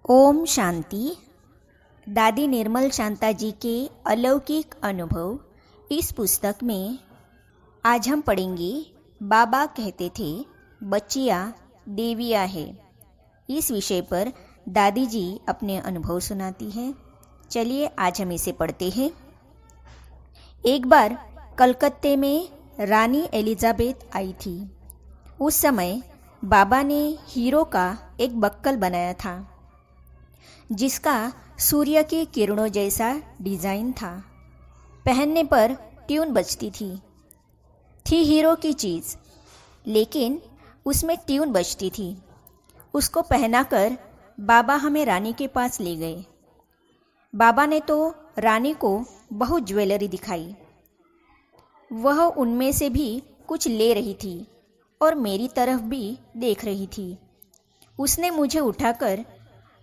ओम शांति। दादी निर्मल शांता जी के अलौकिक अनुभव इस पुस्तक में आज हम पढ़ेंगे। बाबा कहते थे बच्चियाँ देवियाँ है। इस विषय पर दादी जी अपने अनुभव सुनाती हैं। चलिए आज हम इसे पढ़ते हैं। एक बार कलकत्ते में रानी एलिजाबेथ आई थी। उस समय बाबा ने हीरो का एक बक्कल बनाया था जिसका सूर्य की किरणों जैसा डिज़ाइन था। पहनने पर ट्यून बजती थी हीरो की चीज़, लेकिन उसमें ट्यून बजती थी। उसको पहनाकर बाबा हमें रानी के पास ले गए। बाबा ने तो रानी को बहुत ज्वेलरी दिखाई। वह उनमें से भी कुछ ले रही थी और मेरी तरफ भी देख रही थी। उसने मुझे उठाकर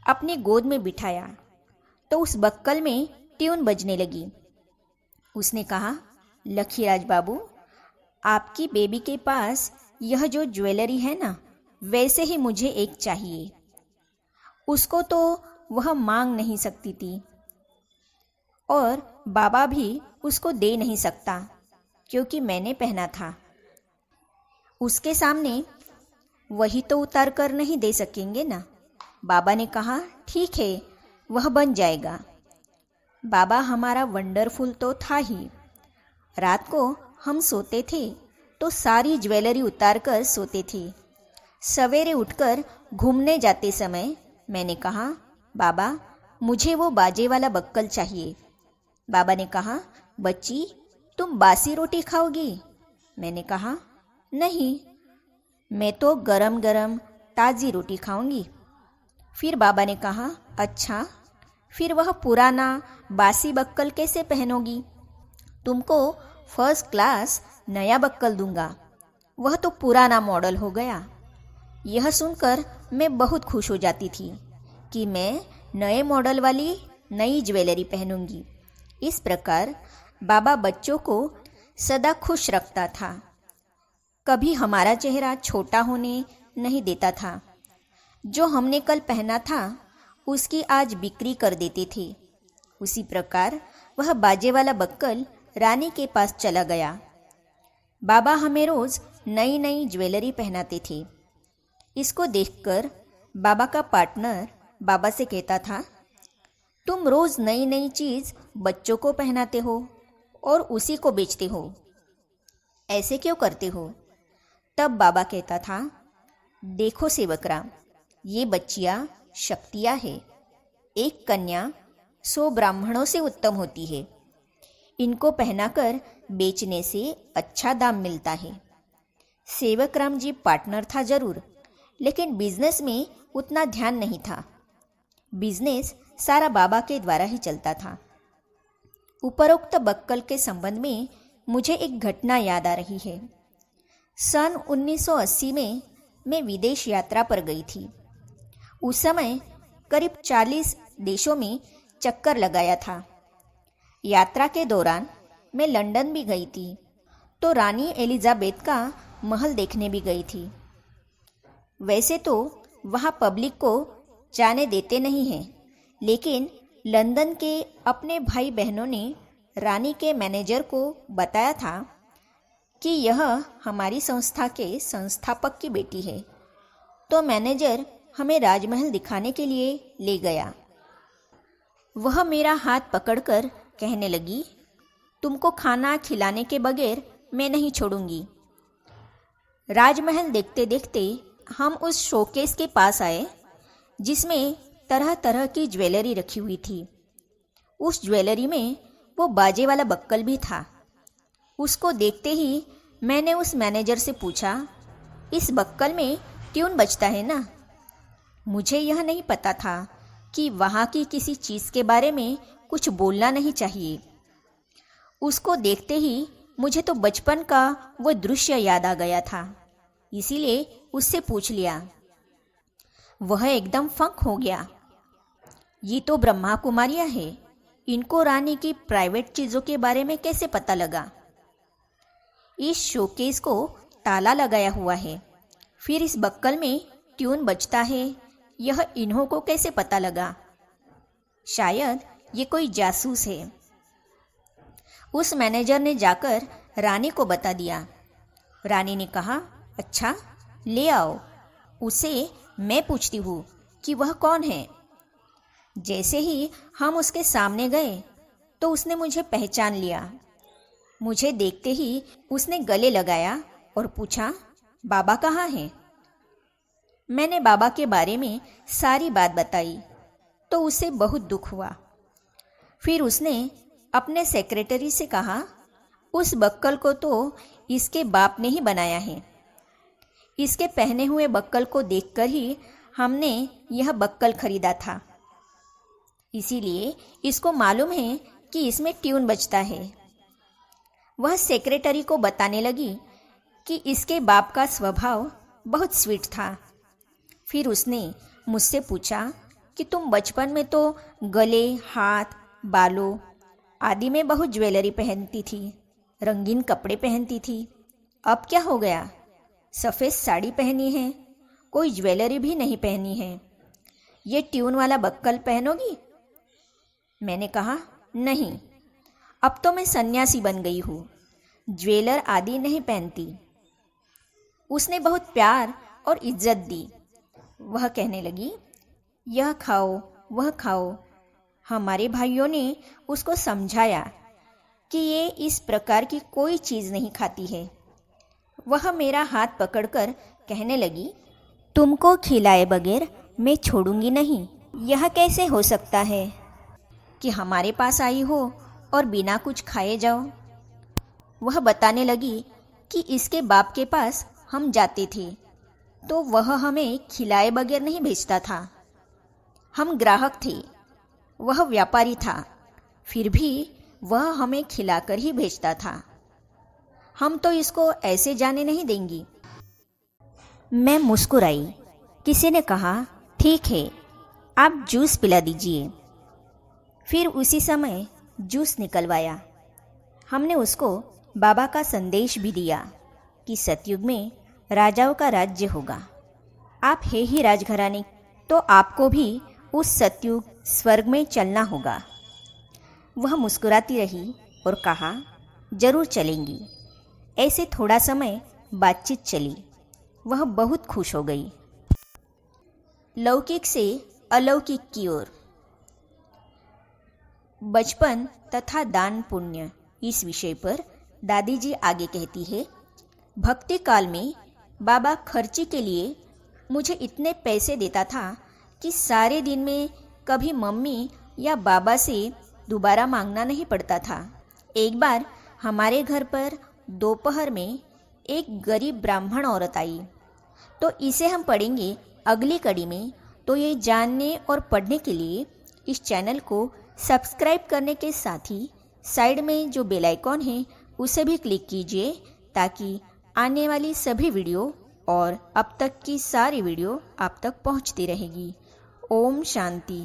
अपनी गोद में बिठाया तो उस बक्कल में ट्यून बजने लगी। उसने कहा, लखीराज बाबू, आपकी बेबी के पास यह जो ज्वेलरी है ना, वैसे ही मुझे एक चाहिए। उसको तो वह मांग नहीं सकती थी और बाबा भी उसको दे नहीं सकता क्योंकि मैंने पहना था। उसके सामने वही तो उतार कर नहीं दे सकेंगे ना। बाबा ने कहा, ठीक है, वह बन जाएगा। बाबा हमारा वंडरफुल तो था ही। रात को हम सोते थे तो सारी ज्वेलरी उतार कर सोते थे। सवेरे उठकर घूमने जाते समय मैंने कहा, बाबा मुझे वो बाजे वाला बक्कल चाहिए। बाबा ने कहा, बच्ची तुम बासी रोटी खाओगी? मैंने कहा, नहीं, मैं तो गरम गरम ताज़ी रोटी खाऊंगी। फिर बाबा ने कहा, अच्छा, फिर वह पुराना बासी बक्कल कैसे पहनोगी? तुमको फर्स्ट क्लास नया बक्कल दूंगा। वह तो पुराना मॉडल हो गया। यह सुनकर मैं बहुत खुश हो जाती थी कि मैं नए मॉडल वाली नई ज्वेलरी पहनूंगी। इस प्रकार बाबा बच्चों को सदा खुश रखता था। कभी हमारा चेहरा छोटा होने नहीं देता था। जो हमने कल पहना था उसकी आज बिक्री कर देते थे। उसी प्रकार वह बाजे वाला बक्कल रानी के पास चला गया। बाबा हमें रोज़ नई नई ज्वेलरी पहनाते थे। इसको देखकर बाबा का पार्टनर बाबा से कहता था, तुम रोज़ नई नई चीज़ बच्चों को पहनाते हो और उसी को बेचते हो, ऐसे क्यों करते हो? तब बाबा कहता था, देखो सेवकराम, ये बच्चियाँ शक्तियाँ है। एक कन्या 100 ब्राह्मणों से उत्तम होती है। इनको पहनाकर बेचने से अच्छा दाम मिलता है। सेवकराम जी पार्टनर था जरूर, लेकिन बिजनेस में उतना ध्यान नहीं था। बिजनेस सारा बाबा के द्वारा ही चलता था। उपरोक्त बक्कल के संबंध में मुझे एक घटना याद आ रही है। सन 1980 में मैं विदेश यात्रा पर गई थी। उस समय करीब 40 देशों में चक्कर लगाया था। यात्रा के दौरान मैं लंदन भी गई थी तो रानी एलिजाबेथ का महल देखने भी गई थी। वैसे तो वहाँ पब्लिक को जाने देते नहीं हैं, लेकिन लंदन के अपने भाई बहनों ने रानी के मैनेजर को बताया था कि यह हमारी संस्था के संस्थापक की बेटी है। तो मैनेजर हमें राजमहल दिखाने के लिए ले गया। वह मेरा हाथ पकड़कर कहने लगी, तुमको खाना खिलाने के बगैर मैं नहीं छोड़ूंगी। राजमहल देखते देखते हम उस शोकेस के पास आए जिसमें तरह तरह की ज्वेलरी रखी हुई थी। उस ज्वेलरी में वो बाजे वाला बक्कल भी था। उसको देखते ही मैंने उस मैनेजर से पूछा, इस बक्कल में ट्यून बजता है ना? मुझे यह नहीं पता था कि वहाँ की किसी चीज़ के बारे में कुछ बोलना नहीं चाहिए। उसको देखते ही मुझे तो बचपन का वो दृश्य याद आ गया था, इसीलिए उससे पूछ लिया। वह एकदम फंक हो गया। ये तो ब्रह्मा कुमारियाँ हैं, इनको रानी की प्राइवेट चीज़ों के बारे में कैसे पता लगा? इस शोकेस को ताला लगाया हुआ है, फिर इस बक्कल में ट्यून बजता है, यह इन्हों को कैसे पता लगा? शायद ये कोई जासूस है। उस मैनेजर ने जाकर रानी को बता दिया। रानी ने कहा, अच्छा ले आओ, उसे मैं पूछती हूँ कि वह कौन है। जैसे ही हम उसके सामने गए तो उसने मुझे पहचान लिया। मुझे देखते ही उसने गले लगाया और पूछा, बाबा कहाँ हैं? मैंने बाबा के बारे में सारी बात बताई तो उसे बहुत दुख हुआ। फिर उसने अपने सेक्रेटरी से कहा, उस बक्कल को तो इसके बाप ने ही बनाया है। इसके पहने हुए बक्कल को देखकर ही हमने यह बक्कल खरीदा था। इसीलिए इसको मालूम है कि इसमें ट्यून बजता है। वह सेक्रेटरी को बताने लगी कि इसके बाप का स्वभाव बहुत स्वीट था। फिर उसने मुझसे पूछा कि तुम बचपन में तो गले, हाथ, बालों आदि में बहुत ज्वेलरी पहनती थी, रंगीन कपड़े पहनती थी, अब क्या हो गया? सफ़ेद साड़ी पहनी है, कोई ज्वेलरी भी नहीं पहनी है। ये ट्यून वाला बक्कल पहनोगी? मैंने कहा, नहीं, अब तो मैं सन्यासी बन गई हूँ, ज्वेलर आदि नहीं पहनती। उसने बहुत प्यार और इज्जत दी। वह कहने लगी, यह खाओ, वह खाओ। हमारे भाइयों ने उसको समझाया कि ये इस प्रकार की कोई चीज़ नहीं खाती है। वह मेरा हाथ पकड़कर कहने लगी, तुमको खिलाए बगैर मैं छोड़ूंगी नहीं। यह कैसे हो सकता है कि हमारे पास आई हो और बिना कुछ खाए जाओ? वह बताने लगी कि इसके बाप के पास हम जाते थे तो वह हमें खिलाए बगैर नहीं भेजता था। हम ग्राहक थे, वह व्यापारी था, फिर भी वह हमें खिलाकर ही भेजता था। हम तो इसको ऐसे जाने नहीं देंगी। मैं मुस्कुराई। किसी ने कहा, ठीक है, आप जूस पिला दीजिए। फिर उसी समय जूस निकलवाया। हमने उसको बाबा का संदेश भी दिया कि सतयुग में राजाओं का राज्य होगा। आप है ही राजघराने, तो आपको भी उस सतयुग स्वर्ग में चलना होगा। वह मुस्कुराती रही और कहा, जरूर चलेंगी। ऐसे थोड़ा समय बातचीत चली। वह बहुत खुश हो गई। लौकिक से अलौकिक की ओर। बचपन तथा दान पुण्य इस विषय पर दादी जी आगे कहती है, भक्ति काल में बाबा खर्ची के लिए मुझे इतने पैसे देता था कि सारे दिन में कभी मम्मी या बाबा से दोबारा मांगना नहीं पड़ता था। एक बार हमारे घर पर दोपहर में एक गरीब ब्राह्मण औरत आई, तो इसे हम पढ़ेंगे अगली कड़ी में। तो ये जानने और पढ़ने के लिए इस चैनल को सब्सक्राइब करने के साथ ही साइड में जो बेल आइकॉन है उसे भी क्लिक कीजिए, ताकि आने वाली सभी वीडियो और अब तक की सारी वीडियो आप तक पहुंचती रहेगी। ओम शांति।